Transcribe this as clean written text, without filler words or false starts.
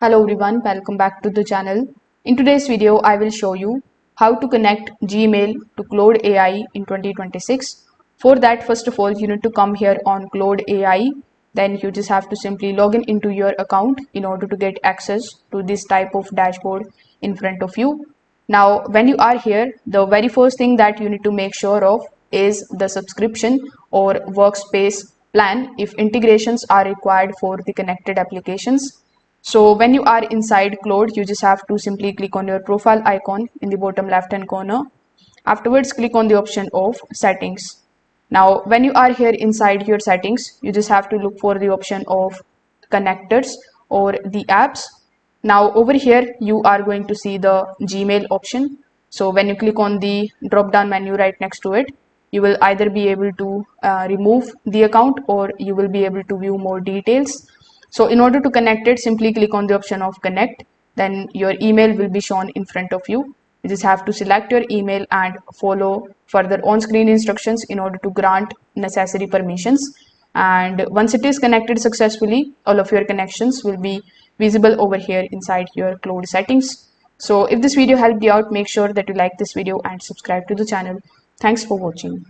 Hello everyone, welcome back to the channel. In today's video, I will show you how to connect Gmail to Claude AI in 2026. For that, first of all, you need to come here on Claude AI. Then you just have to simply log in into your account in order to get access to this type of dashboard in front of you. Now, when you are here, the very first thing that you need to make sure of is the subscription or workspace plan if integrations are required for the connected applications. So when you are inside Claude, you just have to simply click on your profile icon in the bottom left hand corner. Afterwards, click on the option of settings. Now, when you are here inside your settings, you just have to look for the option of connectors or the apps. Now over here, you are going to see the Gmail option. So when you click on the drop down menu right next to it, you will either be able to remove the account or you will be able to view more details. So in order to connect it, simply click on the option of connect. Then your email will be shown in front of you. You just have to select your email and follow further on-screen instructions in order to grant necessary permissions. And once it is connected successfully, all of your connections will be visible over here inside your Claude settings. So if this video helped you out, make sure that you like this video and subscribe to the channel. Thanks for watching.